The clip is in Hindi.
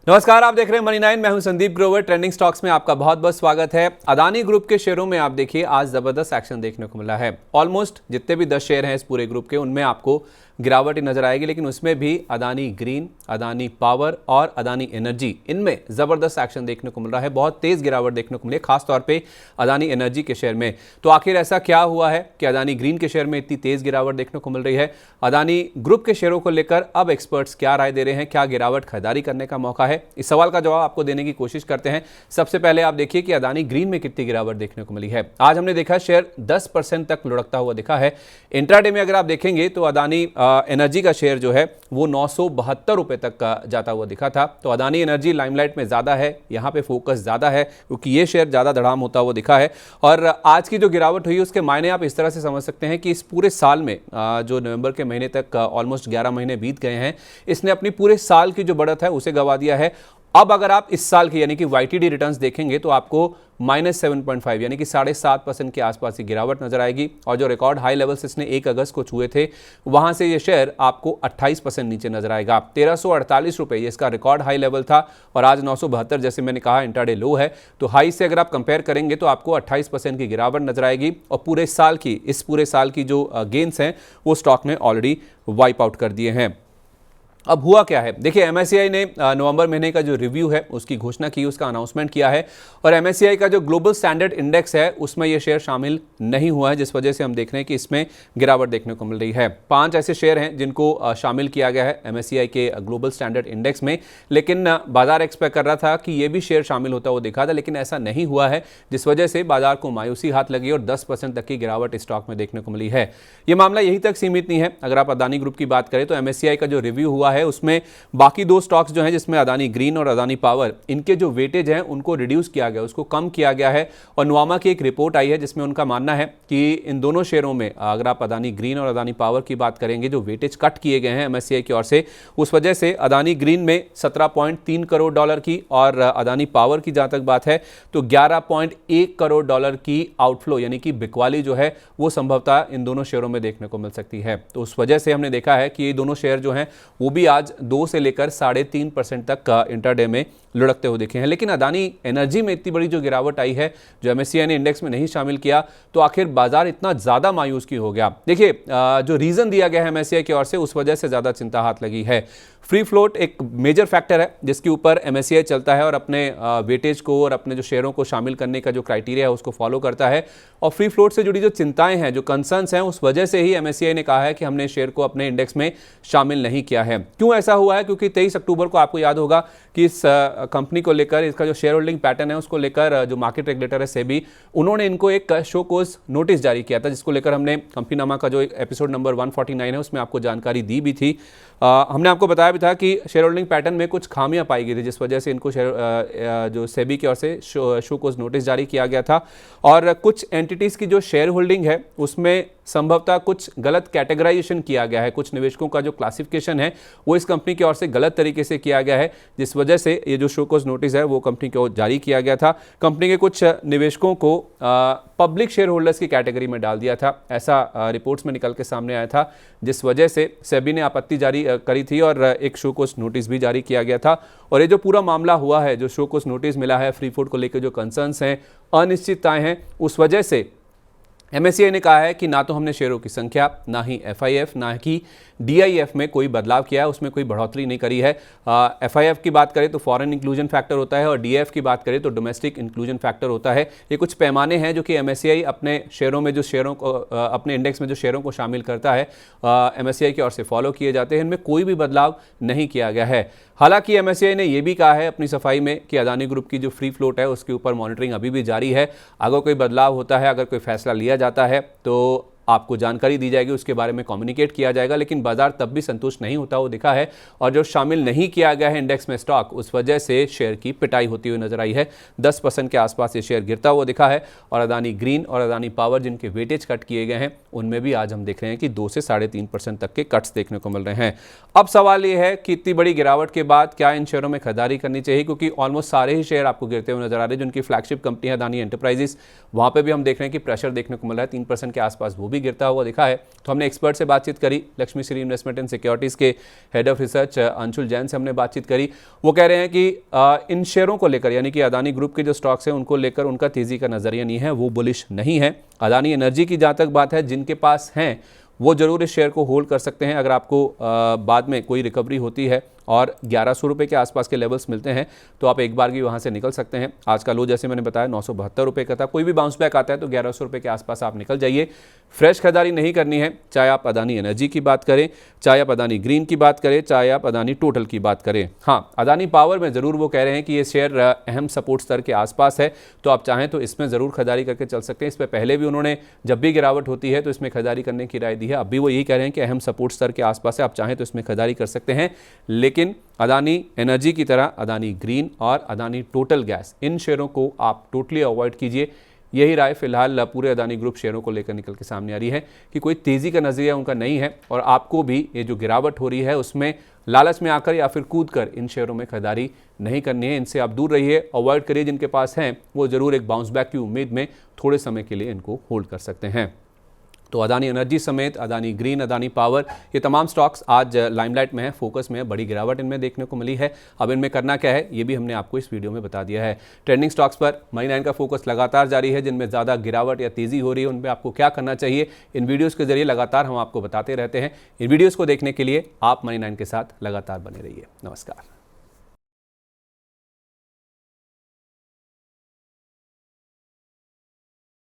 नमस्कार, आप देख रहे हैं मनी 9। मैं हूं संदीप ग्रोवर। ट्रेंडिंग स्टॉक्स में आपका बहुत बहुत स्वागत है। अदानी ग्रुप के शेयरों में आप देखिए आज जबरदस्त एक्शन देखने को मिला है। ऑलमोस्ट जितने भी 10 शेयर हैं इस पूरे ग्रुप के, उनमें आपको गिरावट ही नजर आएगी, लेकिन उसमें भी अदानी ग्रीन, अदानी पावर और अदानी एनर्जी, इनमें जबरदस्त एक्शन देखने को मिल रहा है। बहुत तेज गिरावट देखने को मिली है, खासतौर पे अदानी एनर्जी के शेयर में। तो आखिर ऐसा क्या हुआ है कि अदानी ग्रीन के शेयर में इतनी तेज गिरावट देखने को मिल रही है? अदानी ग्रुप के शेयरों को लेकर अब एक्सपर्ट्स क्या राय दे रहे हैं? क्या गिरावट खरीदारी करने का मौका है? इस सवाल का जवाब आपको देने की कोशिश करते हैं। सबसे पहले आप देखिए कि अदानी ग्रीन में कितनी गिरावट देखने को मिली है। आज हमने देखा शेयर 10% तक लुढ़कता हुआ दिखा है। इंट्राडे में अगर आप देखेंगे तो अदानी एनर्जी का शेयर जो है वो 972 रुपए तक का जाता हुआ दिखा था। तो अदानी एनर्जी लाइमलाइट में ज्यादा है, यहां पे फोकस ज्यादा है क्योंकि ये शेयर ज्यादा धड़ाम होता हुआ दिखा है। और आज की जो गिरावट हुई उसके मायने आप इस तरह से समझ सकते हैं कि इस पूरे साल में जो नवंबर के महीने तक ऑलमोस्ट 11 महीने बीत गए हैं, इसने अपनी पूरे साल की जो बढ़त है उसे गवा दिया है। अब अगर आप इस साल की यानी कि YTD रिटर्न्स देखेंगे तो आपको -7.5 यानी कि 7.5% के आसपास की गिरावट नजर आएगी। और जो रिकॉर्ड हाई लेवल्स इसने 1 अगस्त को छुए थे, वहां से ये शेयर आपको 28% नीचे नजर आएगा। 1348 रुपए ये इसका रिकॉर्ड हाई लेवल था और आज 972, जैसे मैंने कहा, इंट्राडे लो है। तो हाई से अगर आप कंपेयर करेंगे तो आपको 28% की गिरावट नजर आएगी। और इस पूरे साल की जो गेन्स हैं वो स्टॉक ने ऑलरेडी वाइप आउट कर दिए हैं। अब हुआ क्या है, देखिए MSCI ने नवंबर महीने का जो रिव्यू है उसकी घोषणा की, उसका अनाउंसमेंट किया है। और MSCI का जो ग्लोबल स्टैंडर्ड इंडेक्स है उसमें यह शेयर शामिल नहीं हुआ है, जिस वजह से हम देख रहे हैं कि इसमें गिरावट देखने को मिल रही है। 5 ऐसे शेयर हैं जिनको शामिल किया गया है MSCI के ग्लोबल स्टैंडर्ड इंडेक्स में, लेकिन बाजार एक्सपेक्ट कर रहा था कि ये भी शेयर शामिल होता हुआ दिखा था, लेकिन ऐसा नहीं हुआ है, जिस वजह से बाजार को मायूसी हाथ लगी और 10% तक की गिरावट इस स्टॉक में देखने को मिली है। यह मामला यही तक सीमित नहीं है। अगर आप अदानी ग्रुप की बात करें तो MSCI का जो रिव्यू हुआ है उसमें बाकी 2 स्टॉक्स जो हैं, जिसमें अदानी ग्रीन और अदानी पावर, इनके जो वेटेज हैं उनको रिड्यूस किया गया, उसको कम किया गया है। और नुआमा की एक रिपोर्ट आई है जिसमें उनका मानना है कि इन दोनों शेयरों में, अगर आप अदानी ग्रीन और अदानी पावर की बात करेंगे, जो वेटेज कट किए गए हैं MSCI की ओर से, उस वजह से अदानी ग्रीन में $17.3 करोड़ की और अदानी पावर की जहां तक बात है तो $11.1 करोड़ की आउटफ्लो यानी कि बिकवाली जो है वो संभवतः इन दोनों शेयरों में देखने को मिल सकती है। तो उस वजह से हमने देखा है कि ये दोनों शेयर जो हैं वो भी आज 2 से लेकर 3.5% तक का इंट्राडे में लुढ़कते हुए दिखे हैं। लेकिन अदानी एनर्जी में इतनी बड़ी जो गिरावट आई है, जो MSCI ने इंडेक्स में नहीं शामिल किया, तो आखिर बाजार इतना ज्यादा मायूस क्यों हो गया? देखिए, जो रीजन दिया गया है MSCI की ओर से, उस वजह से ज्यादा चिंता हाथ लगी है। फ्री फ्लोट एक मेजर फैक्टर है जिसके ऊपर MSCI चलता है और अपने वेटेज को और अपने जो शेयरों को शामिल करने का जो क्राइटेरिया है उसको फॉलो करता है। और फ्री फ्लोट से जुड़ी जो चिंताएं हैं, जो कंसर्न्स हैं, उस वजह से ही MSCI ने कहा है कि हमने शेयर को अपने इंडेक्स में शामिल नहीं किया है। क्यों ऐसा हुआ है? क्योंकि 23 अक्टूबर को आपको याद होगा कि इस कंपनी को लेकर, इसका जो शेयर होल्डिंग पैटर्न है उसको लेकर जो मार्केट रेगुलेटर है सेबी, उन्होंने इनको एक शो कोज नोटिस जारी किया था, जिसको लेकर हमने कंपनीनामा का जो एपिसोड नंबर 149 है उसमें आपको जानकारी दी भी थी। हमने आपको बताया भी था कि शेयर होल्डिंग पैटर्न में कुछ खामियां पाई गई थी, जिस वजह से इनको जो सेबी की ओर से शो कोज नोटिस जारी किया गया था। और कुछ एंटिटीज की जो शेयर होल्डिंग है उसमें संभवतः कुछ गलत कैटेगराइजेशन किया गया है, कुछ निवेशकों का जो क्लासिफिकेशन है वो इस कंपनी की ओर से गलत तरीके से किया गया है, जिस वजह से ये जो शो कोज नोटिस है वो कंपनी को जारी किया गया था। कंपनी के कुछ निवेशकों को पब्लिक शेयर होल्डर्स की कैटेगरी में डाल दिया था, ऐसा रिपोर्ट्स में निकल के सामने आया था, जिस वजह से सेबी ने आपत्ति जारी करी थी और एक शो कोज नोटिस भी जारी किया गया था। और ये जो पूरा मामला हुआ है, जो शो कोज नोटिस मिला है, फ्री फ्लोट को लेकर जो कंसर्न्स हैं, अनिश्चितताएं हैं, उस वजह से MSCI ने कहा है कि ना तो हमने शेयरों की संख्या, ना ही FIF, ना ही DIF में कोई बदलाव किया है, उसमें कोई बढ़ोतरी नहीं करी है। FIF की बात करें तो फॉरेन इंक्लूजन फैक्टर होता है और DIF की बात करें तो डोमेस्टिक इंक्लूजन फैक्टर होता है। ये कुछ पैमाने हैं जो कि MSCI अपने शेयरों में, जो शेयरों को अपने इंडेक्स में जो शेयरों को शामिल करता है, MSCI की ओर से फॉलो किए जाते हैं। इनमें कोई भी बदलाव नहीं किया गया है। हालांकि MSCI ने यह भी कहा है अपनी सफाई में कि अदानी ग्रुप की जो फ्री फ्लोट है उसके ऊपर मॉनिटरिंग अभी भी जारी है। अगर कोई बदलाव होता है, अगर कोई फैसला लिया जाता है तो आपको जानकारी दी जाएगी, उसके बारे में कम्युनिकेट किया जाएगा। लेकिन बाजार तब भी संतुष्ट नहीं होता वो दिखा है और जो शामिल नहीं किया गया है इंडेक्स में स्टॉक, उस वजह से शेयर की पिटाई होती हुई नजर आई है। 10% के आसपास ये शेयर गिरता हुआ दिखा है। और अदानी ग्रीन और अदानी पावर, जिनके वेटेज कट किए गए हैं, उनमें भी आज हम देख रहे हैं कि 2 से 3.5% तक के कट्स देखने को मिल रहे हैं। अब सवाल ये है कि इतनी बड़ी गिरावट के बाद क्या इन शेयरों में खरीदारी करनी चाहिए? क्योंकि ऑलमोस्ट सारे ही शेयर आपको गिरते हुए नजर आ रहे हैं। जिनकी फ्लैगशिप कंपनी है अदानी एंटरप्राइजेस, वहां पर भी हम देख रहे हैं कि प्रेशर देखने को मिल रहा है, 3% के आसपास वो भी गिरता हुआ दिखा है। तो हमने एक्सपर्ट से बातचीत करी, Lakshmi Shri investment and securities के head of research Anshul Jain से हमने बातचीत करी। वो कह रहे हैं कि इन शेयरों को लेकर, यानी कि अदानी ग्रुप के जो स्टॉक्स हैं उनको लेकर उनका तेज़ी का नज़रिया नहीं है, वो बुलिश नहीं है। अदानी एनर्जी की जहाँ तक बात है, जिनके पास हैं वो ज़रूर इस शेयर को होल्ड कर सकते हैं। अगर आपको बाद में कोई रिकवरी होती है और 1100 रुपये के आसपास के लेवल्स मिलते हैं तो आप एक बार भी वहाँ से निकल सकते हैं। आज का लो जैसे मैंने बताया 972 रुपये का था, कोई भी बाउंस बैक आता है तो 1100 रुपये के आसपास आप निकल जाइए। फ्रेश खरीदारी नहीं करनी है, चाहे आप अदानी एनर्जी की बात करें, चाहे आप अदानी ग्रीन की बात करें, चाहे आप अदानी टोटल की बात करें। हाँ, अदानी पावर में ज़रूर वो कह रहे हैं कि ये शेयर अहम सपोर्ट स्तर के आसपास है, तो आप चाहें तो इसमें ज़रूर खरीदारी करके चल सकते हैं। इस पर पहले भी उन्होंने जब भी गिरावट होती है तो इसमें खरीदारी करने की राय दी है। अब भी वो यही कह रहे हैं कि अहम सपोर्ट स्तर के आसपास है, आप चाहें तो इसमें खरीदारी कर सकते हैं। लेकिन अदानी एनर्जी की तरह अदानी ग्रीन और अदानी टोटल गैस, इन शेयरों को आप टोटली अवॉइड कीजिए। यही राय फिलहाल पूरे अदानी ग्रुप शेयरों को लेकर निकल के सामने आ रही है कि कोई तेज़ी का नज़रिया उनका नहीं है और आपको भी ये जो गिरावट हो रही है उसमें लालच में आकर या फिर कूद कर इन शेयरों में खरीदारी नहीं करनी है। इनसे आप दूर रहिए, अवॉइड करिए। जिनके पास हैं वो ज़रूर एक बाउंस बैक की उम्मीद में थोड़े समय के लिए इनको होल्ड कर सकते हैं। तो अदानी एनर्जी समेत अदानी ग्रीन, अदानी पावर, ये तमाम स्टॉक्स आज लाइमलाइट में है, फोकस में है, बड़ी गिरावट इनमें देखने को मिली है। अब इनमें करना क्या है ये भी हमने आपको इस वीडियो में बता दिया है। ट्रेंडिंग स्टॉक्स पर मनी 9 का फोकस लगातार जारी है। जिनमें ज़्यादा गिरावट या तेज़ी हो रही है उनमें आपको क्या करना चाहिए, इन वीडियोज़ के जरिए लगातार हम आपको बताते रहते हैं। इन वीडियोज़ को देखने के लिए आप मनी 9 के साथ लगातार बने रहिए। नमस्कार।